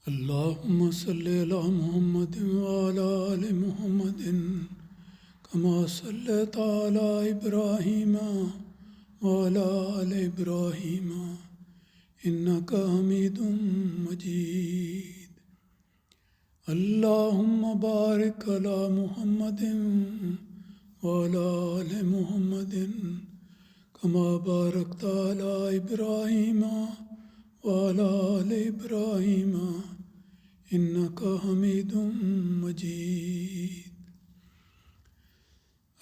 اللهم صل على محمد وعلى آل محمد كما صليت على إبراهيم وعلى آل إبراهيم إنك حميد مجيد. اللهم بارك على محمد وعلى آل محمد كما باركت على إبراهيم وعلى آل إبراهيم إنك حميد مجيد.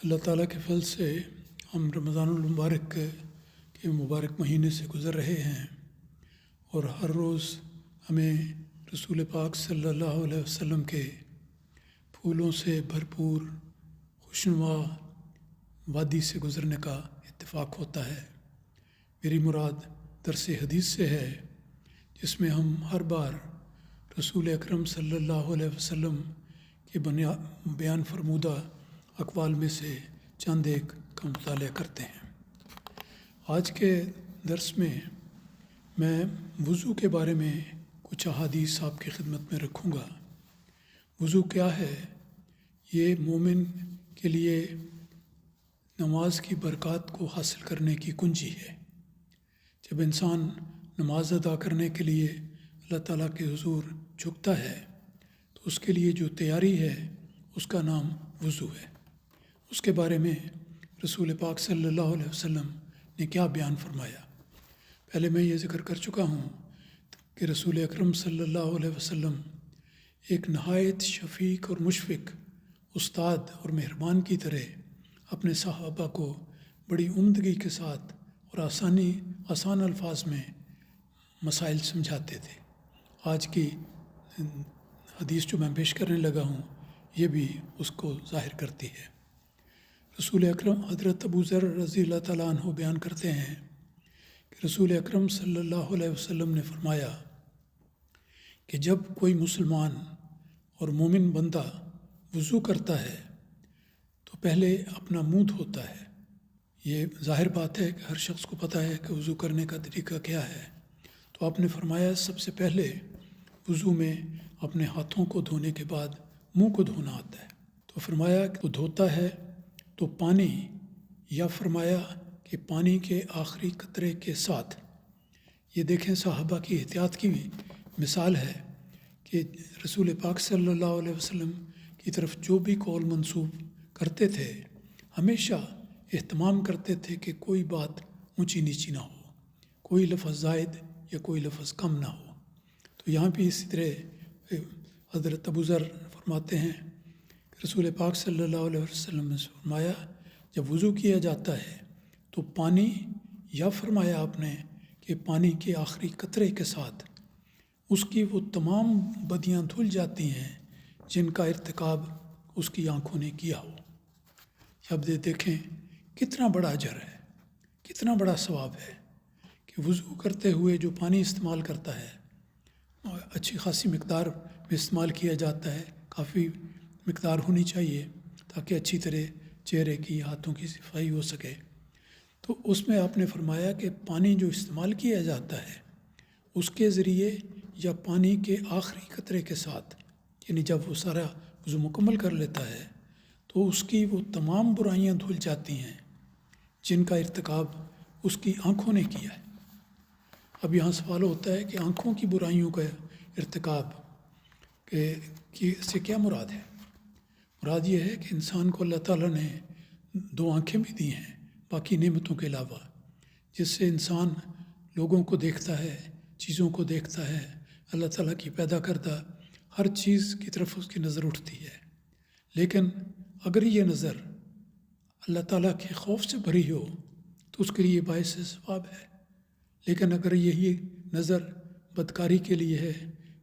اللہ تعالیٰ کے فضل سے ہم رمضان المبارک کے مبارک مہینے سے گزر رہے ہیں، اور ہر روز ہمیں رسول پاک صلی اللہ علیہ وسلم کے پھولوں سے بھرپور خوشنما وادی سے گزرنے کا اتفاق ہوتا ہے. میری مراد درس حدیث سے ہے، جس میں ہم ہر بار رسول اکرم صلی اللہ علیہ وسلم کے بیان فرمودہ اقوال میں سے چند ایک کا مطالعہ کرتے ہیں. آج کے درس میں میں وضو کے بارے میں کچھ احادیث آپ کی خدمت میں رکھوں گا. وضو کیا ہے؟ یہ مومن کے لیے نماز کی برکات کو حاصل کرنے کی کنجی ہے. جب انسان نماز ادا کرنے کے لیے اللہ تعالیٰ کے حضور جھکتا ہے تو اس کے لیے جو تیاری ہے اس کا نام وضو ہے. اس کے بارے میں رسول پاک صلی اللہ علیہ وسلم نے کیا بیان فرمایا؟ پہلے میں یہ ذکر کر چکا ہوں کہ رسول اکرم صلی اللہ علیہ وسلم ایک نہایت شفیق اور مشفق استاد اور مہربان کی طرح اپنے صحابہ کو بڑی عمدگی کے ساتھ اور آسان الفاظ میں مسائل سمجھاتے تھے. آج کی حدیث جو میں پیش کرنے لگا ہوں یہ بھی اس کو ظاہر کرتی ہے. رسول اکرم حضرت ابو ذر رضی اللہ تعالیٰ عنہ بیان کرتے ہیں کہ رسول اکرم صلی اللہ علیہ وسلم نے فرمایا کہ جب کوئی مسلمان اور مومن بندہ وضو کرتا ہے تو پہلے اپنا منہ دھوتا ہے. یہ ظاہر بات ہے کہ ہر شخص کو پتہ ہے کہ وضو کرنے کا طریقہ کیا ہے. تو آپ نے فرمایا سب سے پہلے وضو میں اپنے ہاتھوں کو دھونے کے بعد منہ کو دھونا آتا ہے. تو فرمایا کہ وہ دھوتا ہے تو پانی، یا فرمایا کہ پانی کے آخری قطرے کے ساتھ. یہ دیکھیں صحابہ کی احتیاط کی مثال ہے کہ رسول پاک صلی اللہ علیہ وسلم کی طرف جو بھی قول منسوب کرتے تھے ہمیشہ اہتمام کرتے تھے کہ کوئی بات اونچی نیچی نہ ہو، کوئی لفظ زائد یا کوئی لفظ کم نہ ہو. تو یہاں بھی اسی طرح حضرت ابو ذر فرماتے ہیں کہ رسول پاک صلی اللہ علیہ وسلم نے فرمایا جب وضو کیا جاتا ہے تو پانی، یا فرمایا آپ نے کہ پانی کے آخری قطرے کے ساتھ اس کی وہ تمام بدیاں دھل جاتی ہیں جن کا ارتکاب اس کی آنکھوں نے کیا ہو. اب دیکھیں کتنا بڑا اجر ہے، کتنا بڑا ثواب ہے کہ وضو کرتے ہوئے جو پانی استعمال کرتا ہے اچھی خاصی مقدار میں استعمال کیا جاتا ہے. کافی مقدار ہونی چاہیے تاکہ اچھی طرح چہرے کی، ہاتھوں کی صفائی ہو سکے. تو اس میں آپ نے فرمایا کہ پانی جو استعمال کیا جاتا ہے اس کے ذریعے یا پانی کے آخری قطرے کے ساتھ، یعنی جب وہ سارا وضو مکمل کر لیتا ہے تو اس کی وہ تمام برائیاں دھل جاتی ہیں جن کا ارتکاب اس کی آنکھوں نے کیا ہے. اب یہاں سوال ہوتا ہے کہ آنکھوں کی برائیوں کا ارتکاب سے کیا مراد ہے؟ مراد یہ ہے کہ انسان کو اللہ تعالیٰ نے 2 آنکھیں بھی دی ہیں باقی نعمتوں کے علاوہ، جس سے انسان لوگوں کو دیکھتا ہے، چیزوں کو دیکھتا ہے، اللہ تعالیٰ کی پیدا کردہ ہر چیز کی طرف اس کی نظر اٹھتی ہے. لیکن اگر یہ نظر اللہ تعالیٰ کے خوف سے بھری ہو تو اس کے لیے باعث ثواب ہے، لیکن اگر یہی نظر بدکاری کے لیے ہے،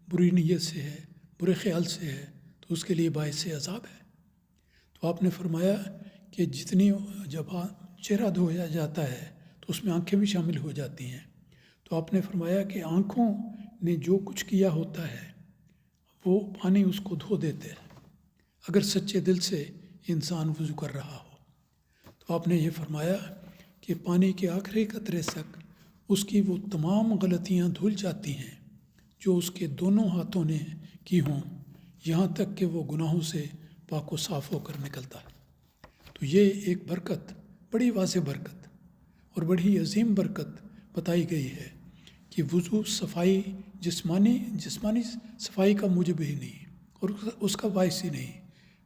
بری نیت سے ہے، برے خیال سے ہے تو اس کے لیے باعث عذاب ہے. تو آپ نے فرمایا کہ جتنی جب چہرہ دھویا جاتا ہے تو اس میں آنکھیں بھی شامل ہو جاتی ہیں. تو آپ نے فرمایا کہ آنکھوں نے جو کچھ کیا ہوتا ہے وہ پانی اس کو دھو دیتے ہیں اگر سچے دل سے انسان وضو کر رہا ہو. تو آپ نے یہ فرمایا کہ پانی کے آخری قطرے تک اس کی وہ تمام غلطیاں دھل جاتی ہیں جو اس کے دونوں ہاتھوں نے کی ہوں، یہاں تک کہ وہ گناہوں سے پاک و صاف ہو کر نکلتا ہے۔ تو یہ ایک برکت، بڑی واضح برکت اور بڑی عظیم برکت بتائی گئی ہے کہ وضو صفائی جسمانی صفائی کا موجب ہی نہیں اور اس کا باعث ہی نہیں،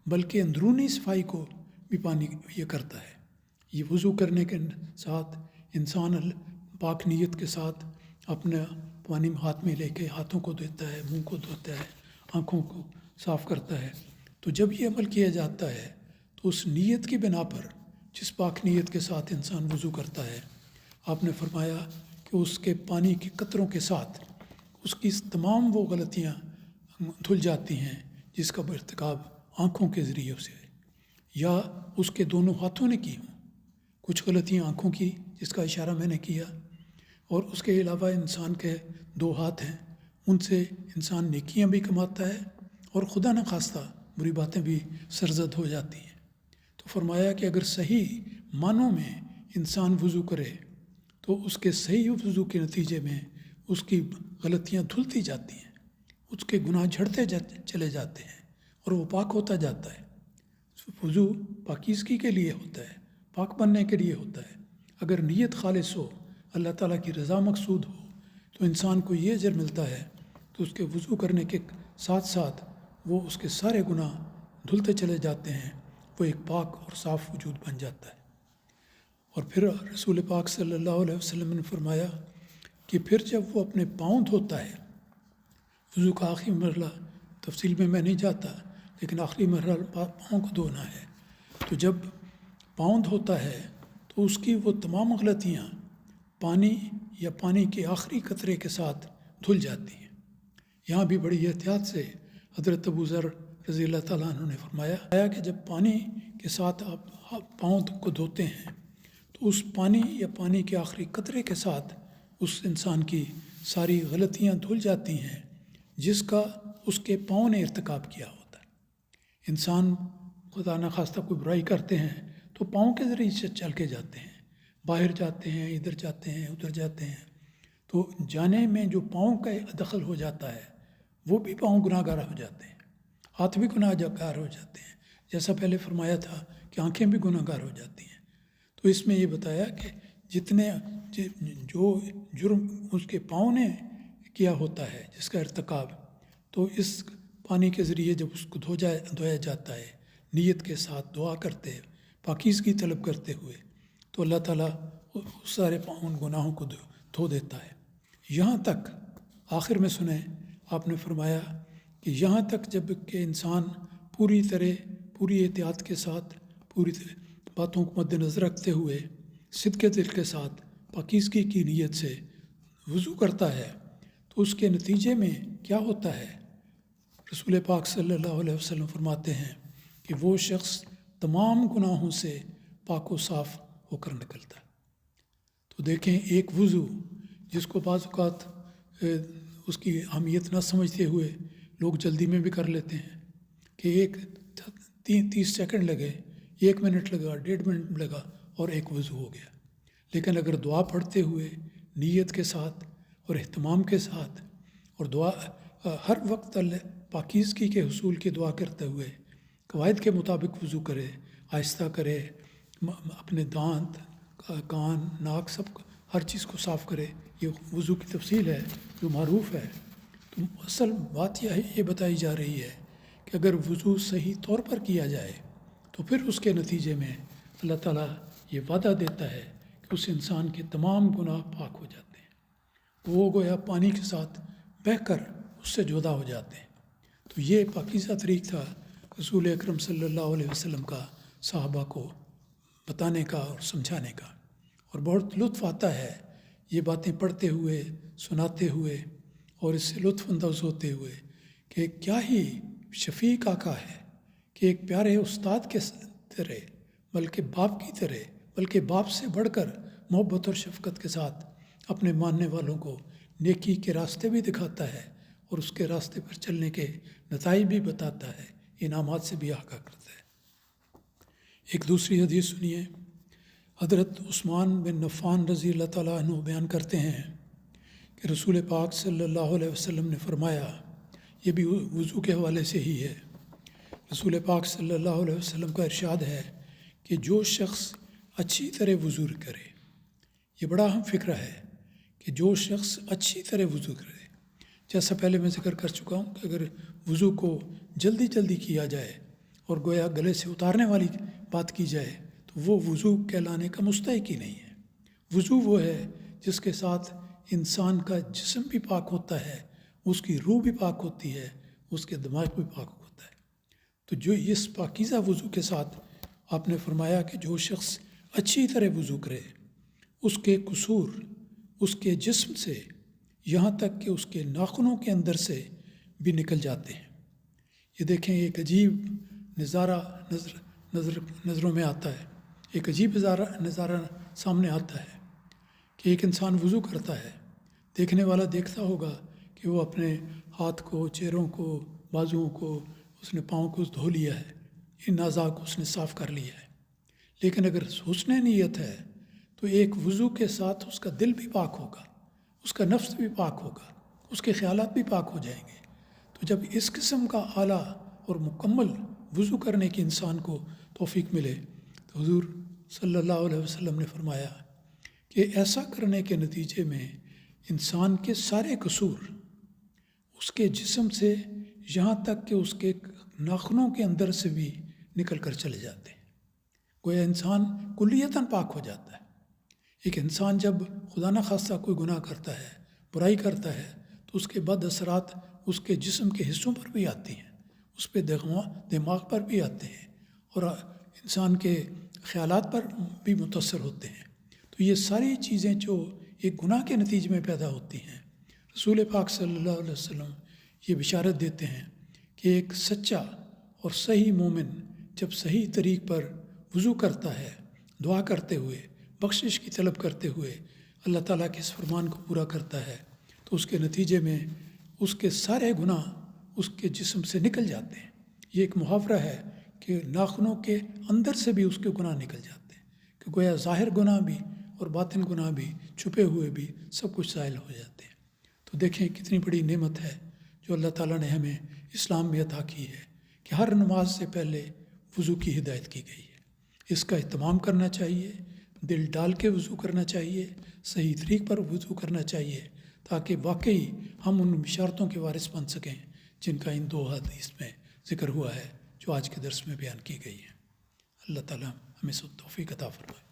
بلکہ اندرونی صفائی کو بھی پانی یہ کرتا ہے۔ یہ وضو کرنے کے ساتھ انسان پاک نیت کے ساتھ اپنا پانی ہاتھ میں لے کے ہاتھوں کو دھوتا ہے، منہ کو دھوتا ہے، آنکھوں کو صاف کرتا ہے۔ تو جب یہ عمل کیا جاتا ہے تو اس نیت کی بنا پر، جس پاک نیت کے ساتھ انسان وضو کرتا ہے، آپ نے فرمایا کہ اس کے پانی کے قطروں کے ساتھ اس کی تمام وہ غلطیاں دھل جاتی ہیں جس کا ارتکاب آنکھوں کے ذریعے سے یا اس کے دونوں ہاتھوں نے کی ہوں۔ کچھ غلطیاں آنکھوں کی، جس کا اشارہ میں نے کیا، اور اس کے علاوہ انسان کے 2 ہاتھ ہیں، ان سے انسان نیکیاں بھی کماتا ہے اور خدا نخواستہ بری باتیں بھی سرزد ہو جاتی ہیں۔ تو فرمایا کہ اگر صحیح معنوں میں انسان وضو کرے تو اس کے صحیح وضو کے نتیجے میں اس کی غلطیاں دھلتی جاتی ہیں، اس کے گناہ جھڑتے چلے جاتے ہیں اور وہ پاک ہوتا جاتا ہے۔ وضو پاکیزگی کے لیے ہوتا ہے، پاک بننے کے لیے ہوتا ہے۔ اگر نیت خالص ہو، اللہ تعالیٰ کی رضا مقصود ہو، تو انسان کو یہ اجر ملتا ہے تو اس کے وضو کرنے کے ساتھ ساتھ وہ اس کے سارے گناہ دھلتے چلے جاتے ہیں، وہ ایک پاک اور صاف وجود بن جاتا ہے۔ اور پھر رسول پاک صلی اللہ علیہ وسلم نے فرمایا کہ پھر جب وہ اپنے پاؤں دھوتا ہے، وضو کا آخری مرحلہ تفصیل میں نہیں جاتا، لیکن آخری مرحلہ پاؤں کو دھونا ہے، تو جب پاؤں دھوتا ہے تو اس کی وہ تمام غلطیاں پانی یا پانی کے آخری قطرے کے ساتھ دھل جاتی ہیں۔ یہاں بھی بڑی احتیاط سے حضرت ابو ذر رضی اللہ تعالیٰ عنہ نے فرمایا کہ جب پانی کے ساتھ آپ پاؤں کو دھوتے ہیں تو اس پانی یا پانی کے آخری قطرے کے ساتھ اس انسان کی ساری غلطیاں دھل جاتی ہیں جس کا اس کے پاؤں نے ارتکاب کیا ہوتا ہے۔ انسان خدا نخواستہ کوئی برائی کرتے ہیں تو پاؤں کے ذریعے سے چل کے جاتے ہیں، باہر جاتے ہیں، ادھر جاتے ہیں، ادھر جاتے ہیں، تو جانے میں جو پاؤں کا دخل ہو جاتا ہے وہ بھی پاؤں گناہ گار ہو جاتے ہیں، ہاتھ بھی گناہ گار ہو جاتے ہیں، جیسا پہلے فرمایا تھا کہ آنکھیں بھی گناہ گار ہو جاتی ہیں۔ تو اس میں یہ بتایا کہ جتنے جو جرم اس کے پاؤں نے کیا ہوتا ہے، جس کا ارتکاب، تو اس پانی کے ذریعے جب اس کو دھویا جاتا ہے نیت کے ساتھ، دعا کرتے پاکیزگی طلب کرتے ہوئے، تو اللہ تعالیٰ سارے ان گناہوں کو دھو دیتا ہے۔ یہاں تک آخر میں سنیں، آپ نے فرمایا کہ یہاں تک جب کہ انسان پوری احتیاط کے ساتھ، پوری باتوں کو مد نظر رکھتے ہوئے صدق دل کے ساتھ پاکیزگی کی نیت سے وضو کرتا ہے تو اس کے نتیجے میں کیا ہوتا ہے؟ رسول پاک صلی اللہ علیہ وسلم فرماتے ہیں کہ وہ شخص تمام گناہوں سے پاک و صاف ہو کر نکلتا ہے۔ تو دیکھیں، ایک وضو جس کو بعض اوقات اس کی اہمیت نہ سمجھتے ہوئے لوگ جلدی میں بھی کر لیتے ہیں کہ 30 سیکنڈ لگے، 1 منٹ لگا، 1.5 منٹ لگا اور ایک وضو ہو گیا۔ لیکن اگر دعا پڑھتے ہوئے نیت کے ساتھ اور اہتمام کے ساتھ اور دعا ہر وقت پاکیزگی کے حصول کی دعا کرتے ہوئے قواعد کے مطابق وضو کرے، آہستہ کرے، اپنے دانت، کان، ناک، سب ہر چیز کو صاف کرے، یہ وضو کی تفصیل ہے جو معروف ہے۔ تو اصل بات یہ بتائی جا رہی ہے کہ اگر وضو صحیح طور پر کیا جائے تو پھر اس کے نتیجے میں اللہ تعالیٰ یہ وعدہ دیتا ہے کہ اس انسان کے تمام گناہ پاک ہو جاتے ہیں، وہ گویا پانی کے ساتھ بہہ کر اس سے جدا ہو جاتے ہیں۔ تو یہ پاکیزہ طریق تھا رسول اکرم صلی اللہ علیہ وسلم کا صحابہ کو بتانے کا اور سمجھانے کا، اور بہت لطف آتا ہے یہ باتیں پڑھتے ہوئے، سناتے ہوئے اور اس سے لطف اندوز ہوتے ہوئے کہ کیا ہی شفیق آقا ہے کہ ایک پیارے استاد کے طرح، بلکہ باپ کی طرح، بلکہ باپ سے بڑھ کر محبت اور شفقت کے ساتھ اپنے ماننے والوں کو نیکی کے راستے بھی دکھاتا ہے اور اس کے راستے پر چلنے کے نتائج بھی بتاتا ہے، انعامات سے بھی آگاہ کرتا ہے۔ ایک دوسری حدیث سنیے، حضرت عثمان بن عفان رضی اللہ تعالیٰ عنہ بیان کرتے ہیں کہ رسول پاک صلی اللہ علیہ وسلم نے فرمایا، یہ بھی وضو کے حوالے سے ہی ہے۔ رسول پاک صلی اللہ علیہ وسلم کا ارشاد ہے کہ جو شخص اچھی طرح وضو کرے، یہ بڑا اہم فکرہ ہے کہ جو شخص اچھی طرح وضو کرے، جیسا پہلے میں ذکر کر چکا ہوں کہ اگر وضو کو جلدی جلدی کیا جائے اور گویا گلے سے اتارنے والی بات کی جائے تو وہ وضو کہلانے کا مستحق ہی نہیں ہے۔ وضو وہ ہے جس کے ساتھ انسان کا جسم بھی پاک ہوتا ہے، اس کی روح بھی پاک ہوتی ہے، اس کے دماغ بھی پاک ہوتا ہے۔ تو جو اس پاکیزہ وضو کے ساتھ آپ نے فرمایا کہ جو شخص اچھی طرح وضو کرے، اس کے قصور اس کے جسم سے یہاں تک کہ اس کے ناخنوں کے اندر سے بھی نکل جاتے ہیں۔ یہ دیکھیں، ایک عجیب نظارہ نظروں میں آتا ہے، ایک عجیب نظارہ سامنے آتا ہے کہ ایک انسان وضو کرتا ہے، دیکھنے والا دیکھتا ہوگا کہ وہ اپنے ہاتھ کو، چہروں کو، بازوؤں کو، اس نے پاؤں کو دھو لیا ہے، ان اعضاء کو اس نے صاف کر لیا ہے۔ لیکن اگر حسن نیت ہے تو ایک وضو کے ساتھ اس کا دل بھی پاک ہوگا، اس کا نفس بھی پاک ہوگا، اس کے خیالات بھی پاک ہو جائیں گے۔ تو جب اس قسم کا اعلیٰ اور مکمل وضو کرنے کی انسان کو توفیق ملے تو حضور صلی اللہ علیہ وسلم نے فرمایا کہ ایسا کرنے کے نتیجے میں انسان کے سارے قصور اس کے جسم سے یہاں تک کہ اس کے ناخنوں کے اندر سے بھی نکل کر چلے جاتے ہیں۔ گویا انسان کلیتاً پاک ہو جاتا ہے۔ ایک انسان جب خدا نخواستہ کوئی گناہ کرتا ہے، برائی کرتا ہے، تو اس کے بد اثرات اس کے جسم کے حصوں پر بھی آتی ہیں، اس پہ دماغ پر بھی آتے ہیں اور انسان کے خیالات پر بھی متاثر ہوتے ہیں۔ تو یہ ساری چیزیں جو ایک گناہ کے نتیجے میں پیدا ہوتی ہیں، رسول پاک صلی اللہ علیہ وسلم یہ بشارت دیتے ہیں کہ ایک سچا اور صحیح مومن جب صحیح طریق پر وضو کرتا ہے، دعا کرتے ہوئے، بخشش کی طلب کرتے ہوئے اللہ تعالیٰ کے اس فرمان کو پورا کرتا ہے تو اس کے نتیجے میں اس کے سارے گناہ اس کے جسم سے نکل جاتے ہیں۔ یہ ایک محاورہ ہے کہ ناخنوں کے اندر سے بھی اس کے گناہ نکل جاتے ہیں، کہ گویا ظاہر گناہ بھی اور باطن گناہ بھی، چھپے ہوئے بھی، سب کچھ زائل ہو جاتے ہیں۔ تو دیکھیں کتنی بڑی نعمت ہے جو اللہ تعالیٰ نے ہمیں اسلام میں عطا کی ہے کہ ہر نماز سے پہلے وضو کی ہدایت کی گئی ہے۔ اس کا اہتمام کرنا چاہیے، دل ڈال کے وضو کرنا چاہیے، صحیح طریق پر وضو کرنا چاہیے، تاکہ واقعی ہم ان بشارتوں کے وارث بن سکیں جن کا ان 2 حدیث میں ذکر ہوا ہے جو آج کے درس میں بیان کی گئی ہے۔ اللہ تعالیٰ ہمیں توفیق عطا فرمائے۔